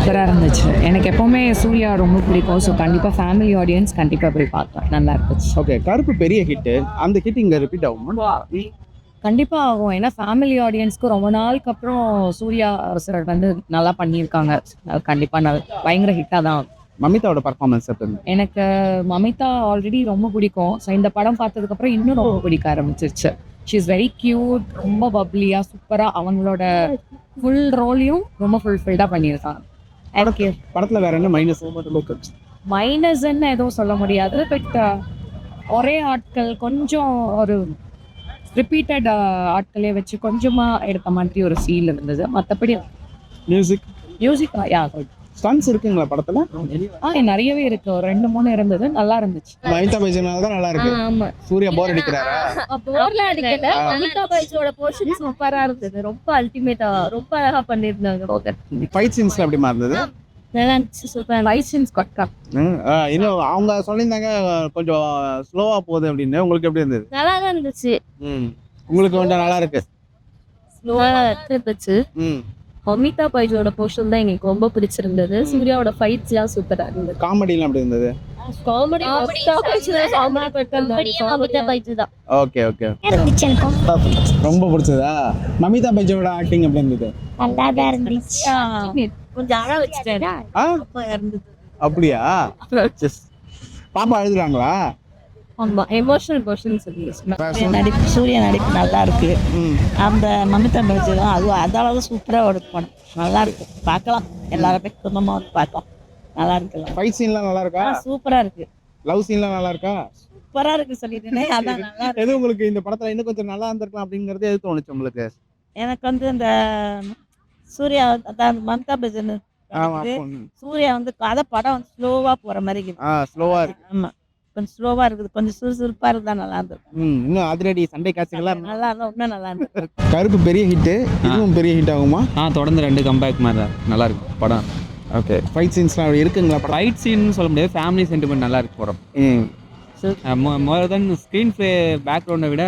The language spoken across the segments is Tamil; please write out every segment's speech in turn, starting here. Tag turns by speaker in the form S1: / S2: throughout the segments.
S1: சூப்பராக இருந்துச்சு. எனக்கு எப்போவுமே சூர்யா ரொம்ப பிடிக்கும். ஸோ கண்டிப்பாக ஃபேமிலி ஆடியன்ஸ் கண்டிப்பாக போய் பார்த்தோம். நல்லா இருந்துச்சு.
S2: ஓகே, கருப்பு பெரிய ஹிட்டு. அந்த ஹிட் இங்கே ரிப்பீட் ஆகுமா?
S1: கண்டிப்பாக ஆகும். ஏன்னா ஃபேமிலி ஆடியன்ஸ்க்கு ரொம்ப நாளுக்கு அப்புறம் சூர்யா சார் வந்து நல்லா பண்ணியிருக்காங்க. கண்டிப்பாக பயங்கர ஹிட்டாக தான் ஆகும்.
S2: மமிதாவோட பர்ஃபார்மன்ஸ் எப்படி இருந்தது?
S1: எனக்கு மமிதா ஆல்ரெடி ரொம்ப பிடிக்கும். ஸோ இந்த படம் பார்த்ததுக்கப்புறம் இன்னும் ரொம்ப பிடிக்க ஆரம்பிச்சிருச்சு. ஷி இஸ் வெரி க்யூட், ரொம்ப பப்ளியாக சூப்பராக அவங்களோட ஃபுல் ரோலையும் ரொம்ப ஃபுல்ஃபில்டாக பண்ணியிருக்காங்க.
S2: படத்தில் வேற என்ன மைனஸ்?
S1: மைனஸ்ன்னு எதுவும் சொல்ல முடியாது. பட் ஒரே ஆட்கள் கொஞ்சம் ஒரு ரிப்பீட்டட் ஆட்களே வச்சு கொஞ்சமாக எடுத்த மாதிரி ஒரு ஃபீல் இருந்தது. மற்றபடி
S2: மியூசிக்
S1: யா
S2: ஸ்டன்ஸ் இருக்குங்களா படத்தில்?
S1: நிறையவே இருக்கு. ஒரு 2-3 இருந்தது. நல்லா இருந்துச்சு.
S2: மமிதா பைஜனால தான் நல்லா இருக்கு.
S1: ஆமா,
S2: சூர்யா போர் அடிக்கிறாரா?
S3: போர்ல அடிக்கல. மமிதா பைஜோட போர்ஷன் சூப்பரா இருந்தது. ரொம்ப அல்டிமேட்டா ரொம்ப அழகா பண்ணிருந்தாங்க.
S2: ஃபைட் சீன்ஸ்ல எப்படிமா இருந்தது?
S3: நல்லா இருந்துச்சு. சூப்பர்.
S1: லைசன்ஸ் கொட்டா
S2: இன்னும் அவங்க சொல்லியிருந்தாங்க கொஞ்சம் ஸ்லோவா போகுது அப்படின்னு. உங்களுக்கு எப்படி இருந்தது?
S3: நல்லா தான் இருந்துச்சு.
S2: உங்களுக்கு கொஞ்சம் நல்லா இருக்கு.
S3: ஸ்லோவா இருந்துச்சு. மமிதா பைஜோட போர்ஷன் தான் எங்களுக்கு ரொம்ப பிடிச்சிருந்தது. சூர்யாவோட ஃபைட்ஸ் எல்லாம் சூப்பரா இருந்தது.
S2: காமெடிலாம் எப்படி இருந்தது?
S3: காமெடி மமிதா பைஜ் தான்.
S2: Okay okay. ரொம்ப பிடிச்சதா? மமிதா பைஜோட ஆக்டிங் எப்படி இருந்தது?
S3: நல்லா தான் இருந்துச்சு. கொஞ்சம் அழ வச்சுட்டாரு.
S2: அப்படியா? பாப்பா அழுதுறாங்களா?
S3: ஆமா, எமோஷனல் போர்ஷன்
S4: நடிப்பு சூர்யா நடிப்பு நல்லா இருக்கு. அந்த மமிதா பைஜ் தான் அதாவது சூப்பரா ஒரு படம். நல்லா இருக்கு, பார்க்கலாம். எல்லாருமே குடும்பமா வந்து பார்த்தோம். நல்லா இருக்குல்ல.
S2: ஃபைட் சீன்லாம் நல்லா இருக்கா?
S4: சூப்பரா இருக்கு.
S2: லவ் சீன்லாம் நல்லா இருக்கா?
S4: சூப்பரா இருக்கு சொல்லிட்டேனே. அதான் நல்லா இருக்கு.
S2: எது உங்களுக்கு இந்த படத்துல இன்னும் கொஞ்சம் நல்லா இருந்திருக்கலாம் அப்படிங்கறது எது தோணுச்சு உங்களுக்கு?
S4: எனக்கு வந்து இந்த சூர்யா அதான் மமிதா பைஜ் சூர்யா வந்து கதை படம் வந்து ஸ்லோவா போற மாதிரி இருக்கு.
S2: ஸ்லோவா இருக்கு.
S4: ஆமா, கொஞ்சம் ஸ்லோவா இருக்குது. கொஞ்சம் சுறுசுறுப்பா இருந்தா நல்லா இருந்தது.
S2: இன்னும் அதிரடி சண்டை காட்சிகள்லாம்
S4: நல்லா இருந்தா இன்னும் நல்லா இருந்தது.
S2: கருப்பு பெரிய ஹிட். இதுவும் பெரிய ஹிட் ஆகுமா?
S5: தொடர்ந்து 2 கம்பேக் மாதிரி தான் நல்லா இருக்கு படம்.
S2: ஓகே, ஃபைட் சீன்ஸ்லாம் இருக்குங்களா?
S5: ஃபைட் சீன் சொல்ல முடியாது. ஃபேமிலி சென்டிமெண்ட் நல்லா இருக்கு படம். மோர் தென் ஸ்க்ரீன் ப்ளே பேக்ரவுண்டை விட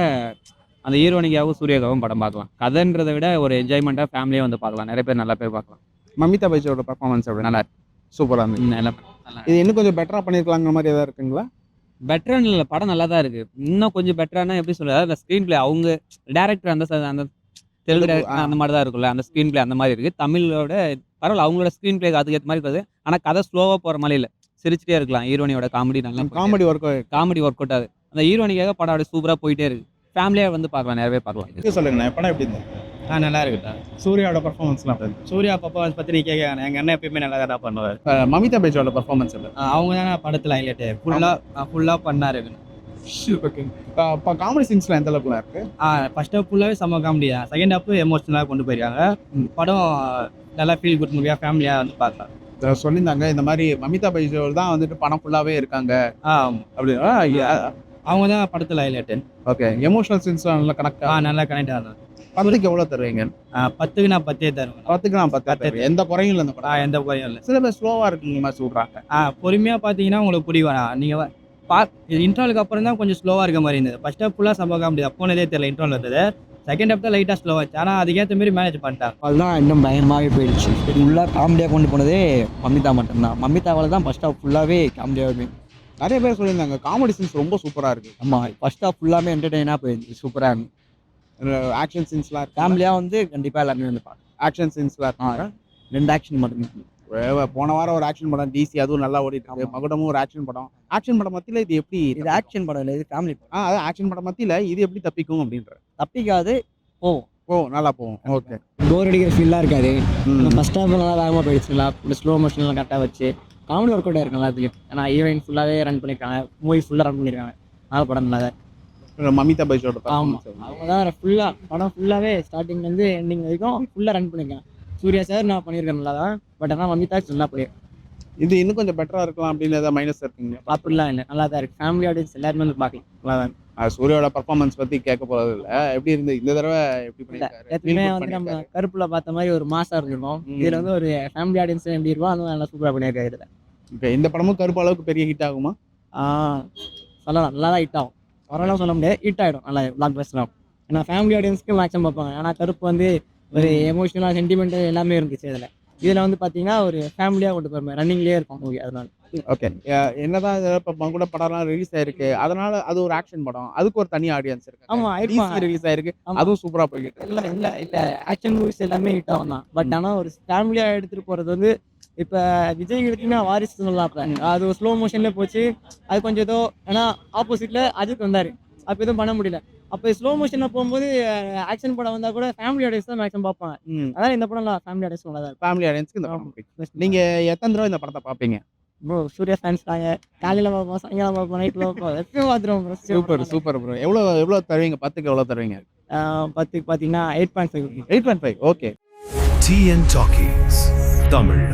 S5: அந்த ஹீரோனிக்காகவும் சூர்யாக்காகவும் படம் பார்க்கலாம். கதைன்றதை விட ஒரு என்ஜாய்மெண்ட்டாக ஃபேமிலியாக வந்து பார்க்கலாம். நிறைய பேர் நல்லா பேர் பார்க்கலாம்.
S2: மமிதா பைஜோட பர்ஃபார்மன்ஸ் எப்படி? நல்லா இருக்கு, சூப்பராக இருந்துச்சு.
S5: நல்லா
S2: இது இன்னும் கொஞ்சம் பெட்டராக பண்ணியிருக்கலாங்கிற மாதிரி ஏதாவது இருக்குங்களா?
S5: பெட்டரான இல்லை, படம் நல்லா தான் இருக்குது. இன்னும் கொஞ்சம் பெட்டரானா எப்படி சொல்கிறது, அந்த ஸ்க்ரீன் ப்ளே அவங்க டேரக்டர் அந்த தெலுங்கு டேரக்டர் அந்த மாதிரி தான் இருக்குல்ல, அந்த ஸ்க்ரீன் ப்ளே அந்த மாதிரி இருக்குது. தமிழோட பரவாயில்ல, அவங்களோட ஸ்க்ரீன் ப்ளே அதுக்கு ஏற்ற மாதிரி இருக்குது. ஆனால் கதை ஸ்லோவாக போகிற மாதிரி இல்லை, சிரிச்சிட்டே இருக்கலாம். ஹீரோனியோட காமெடி நல்லா
S2: காமெடி ஒர்க்
S5: அவுட் ஆகுது. அந்த ஹீரோனிக்காக படம் அப்படியே சூப்பராக போயிட்டே இருக்குது. ஃபேமிலியாக வந்து பார்க்கலாம், நிறையவே பார்க்கலாம்.
S2: சொல்லுங்கண்ணா, படம் எப்படி இருந்தது?
S6: நல்லா இருக்குதா?
S2: சூர்யாவோட பர்ஃபார்மன்ஸ்லாம்
S6: சூர்யா பர்ஃபார்மன்ஸ் பற்றி நீ கேட்க, எங்கள் அண்ணன் எப்பயுமே நல்லா தான் பண்ணுவார்.
S2: மமிதா பைஜோட பர்ஃபார்மன்ஸ் எப்படி?
S6: அவங்க தானே படத்தில் ஹைலைட்டு. ஃபுல்லாக பண்ணாரு.
S2: ஓகே. இப்போ காமெடி சீன்ஸ்லாம் எந்த அளவுக்குலாம் இருக்கு?
S6: ஃபர்ஸ்ட் ஹாஃப் ஃபுல்லாகவே செம்ம காமெடி தான். செகண்ட் ஹாஃப் எமோஷனலாக கொண்டு போயிருக்காங்க. படம் நல்லா ஃபீல் குட் மூவியாக ஃபேமிலியாக வந்து பார்க்கலாம்.
S2: சொல்லியிருந்தாங்க இந்த மாதிரி மமிதா பைஜோல் தான் வந்துட்டு படம் ஃபுல்லாகவே இருக்காங்க அப்படி.
S6: அவங்க தான் படத்தில் ஹைலைட்டு.
S2: ஓகே, எமோஷனல் சீன்ஸ்லாம் நல்லா கனெக்ட்.
S6: நல்லா கனெக்ட் ஆகும்.
S2: படத்துக்கு எவ்வளோ தருவீங்க?
S6: 10க்கு நான் 10 தருவேன்.
S2: 10க்கு நான் 10. எந்த குறையும் இல்லை அந்த படம்?
S6: எந்த குறையும் இல்லை.
S2: சில பேர் ஸ்லோவாக இருக்குங்க மாதிரி சொல்கிறாங்க.
S6: பொறுமையாக பார்த்தீங்கன்னா உங்களுக்கு பிடிக்கும். நீங்கள் இன்ட்ரோலுக்கு அப்புறம் தான் கொஞ்சம் ஸ்லோவாக இருக்க மாதிரி இருந்தது. ஃபர்ஸ்ட் ஹாஃப் ஃபுல்லாக சம்பவம் முடியாது, போனதே தெரியல இன்ட்ரோல் இருந்தது. செகண்ட் ஹாஃப் தான் லைட்டாக ஸ்லோவாச்சு. ஆனால் அதுக்கேற்ற மாதிரி மேனேஜ் பண்ணிட்டாங்க.
S7: அதுதான் இன்னும் பயங்கரமாகவே போயிடுச்சு. ஃபுல்லாக காமெடியாக கொண்டு போனதே மமிதா மட்டும்தான். மமிதாவால் தான் ஃபர்ஸ்ட் ஹாஃப் ஃபுல்லாகவே காமெடியாகவே.
S2: நிறைய பேர் சொல்லியிருந்தாங்க காமெடி சீன்ஸ் ரொம்ப சூப்பராக இருக்குது.
S7: ஆமாம், ஃபர்ஸ்ட் ஹாஃப் ஃபுல்லாமே என்டர்டெயினாக போயிடுச்சு, சூப்பராக இருந்துச்சு.
S2: ஆக்ஷன் சீன்ஸ்லாம்
S7: ஃபேமிலியாக வந்து கண்டிப்பாக எல்லாருமே வந்து பார்க்கலாம்.
S2: ஆக்ஷன் சீன்ஸ்லாம்
S7: 2 ஆக்ஷன் மட்டும்.
S2: போன வாரம் ஒரு ஆக்ஷன் படம் டிசி, அதுவும் நல்லா ஓடிட்டு. மகுடமும் ஒரு ஆக்ஷன் படம். ஆக்ஷன் படம் மத்தியில் இது எப்படி?
S7: இது ஆக்ஷன் படம் இல்லை, இது ஃபேமிலி படம்.
S2: அதான் ஆக்ஷன் படம் மத்தியில் இது எப்படி தப்பிக்கும் அப்படின்ற?
S7: தப்பிக்காது,
S2: நல்லா போகும். ஓகே,
S7: போர் அடிக்கிற ஃபீல்லாம் இருக்காது. ஃபர்ஸ்ட் ஹாஃப் நல்லா வேகமாக போயிடுச்சுங்களா, ஸ்லோ மோஷன்லாம் கரெக்டாக வச்சு காமெடி ஒர்க் அவுட் இருக்கும் எல்லாத்துக்கும். ஏன்னா ஹீரோயின் ஃபுல்லாகவே ரன் பண்ணியிருக்காங்க, மூவி ஃபுல்லாக ரன் பண்ணியிருக்காங்க. அதனால் படம் நல்லா தான்.
S2: மமிதா பைஜோட
S7: ஆமாம், அவங்க தான் ஃபுல்லாக படம் ஃபுல்லாகவே ஸ்டார்டிங்லேருந்து எண்டிங் வரைக்கும் ஃபுல்லாக ரன் பண்ணியிருக்காங்க. சூர்யா சார் நான் பண்ணியிருக்கேன் நல்லா தான். பட் ஆனால் மமிதா நல்லா பண்ணியிருக்கேன்.
S2: இது இன்னும் கொஞ்சம் பெட்டராக இருக்கலாம் அப்படின்னு ஏதாவது மைனஸ் இருக்குங்க?
S7: அப்படிலாம் இல்லை, நல்லா தான் இருக்குது. ஃபேமிலி ஆடியன்ஸ் எல்லாருமே வந்து பார்க்கலாம், நல்லா தான்.
S2: சூர்யாவோட பர்ஃபார்மன்ஸ் பற்றி கேட்க போகிறது இல்லை, எப்படி இருந்து இந்த தடவை எப்படி பண்ணியிருக்காரு?
S7: எப்பவுமே வந்து நம்ம கருப்புல பார்த்த மாதிரி ஒரு மாசா இருந்திருக்கும். இதில் வந்து ஒரு ஃபேமிலி ஆடியன்ஸ் எப்படி இருக்கும், அதுவும் நல்லா சூப்பராக பண்ணியிருக்காரு இதில்.
S2: இப்போ இந்த படமும் கருப்பு அளவுக்கு பெரிய ஹிட் ஆகுமா?
S7: சொல்லலாம், நல்லா தான் ஹிட் ஆகும். வரலாம் சொல்ல முடியாது, ஹிட் ஆகிடும், நல்லா பிளாக் பஸ்டர் ஆகும். ஏன்னா ஃபேமிலி ஆடியன்ஸ்க்கு மேக்ஸிமம் பார்ப்பாங்க. ஆனால் கருப்பு வந்து ஒரு எமோஷனலாக சென்டிமெண்ட் எல்லாமே இருந்துச்சு இதில். இதில் வந்து பார்த்தீங்கன்னா ஒரு ஃபேமிலியாக கொண்டு போகிற மாதிரி ரன்னிங்லேயே இருக்கும் மூவி அதனால.
S2: ஓகே. என்னதான் இப்போ மகுட படம்லாம் ரிலீஸ் ஆயிருக்கு, அதனால அது ஒரு ஆக்ஷன் படம், அதுக்கு ஒரு தனி ஆடியன்ஸ் இருக்கு.
S7: ஆமாம் ஆயிடுமா
S2: ரிலீஸ் ஆயிருக்கு,
S7: ஆமா.
S2: அதுவும் சூப்பரா போயிட்டு.
S7: இல்லை ஆக்ஷன் மூவிஸ் எல்லாமே ஹிட் ஆகும் தான். பட் ஆனால் ஒரு ஃபேமிலியாக எடுத்துகிட்டு போகிறது வந்து இப்போ விஜய் எடுத்தீங்கன்னா வாரிசு சொல்லலாம். அப்போ அது ஒரு ஸ்லோ மோஷன்லேயே போச்சு. அது கொஞ்சம் ஏதோ ஏன்னா ஆப்போசிட்டில் அஜித் வந்தார், அப்போ எதுவும் பண்ண முடியல. அப்போ ஸ்லோ மோஷனில் போகும்போது ஆக்ஷன் படம் வந்தால் கூட ஃபேமிலி ஆடியன்ஸ் தான் மேக்ஸிமம் பார்ப்பாங்க. அதனால் இந்த படம் ஃபேமிலி ஆடியன்ஸ் நல்லா தான் இருக்கும்.
S2: ஃபேமிலி ஆடியன்ஸ்க்கு இந்த படம் பிடிக்கும். நீங்க எத்தனை தடவை இந்த படத்தை பார்ப்பீங்க?
S7: ப்ரோ சூர்யா ஃபேன்ஸ் தாங்க. காலையில் பார்ப்போம், சாயங்காலம் பார்ப்போம், நைட்டில் பார்ப்போம், எப்பயும் பார்த்துருவோம் ப்ரோ.
S2: Super super bro. எவ்வளோ தருவீங்க? 10க்கு எவ்வளோ தருவீங்க?
S7: 10க்கு பார்த்தீங்கன்னா 8.5.
S2: 8.5. ஓகே.
S8: TN Talkies, Tamil.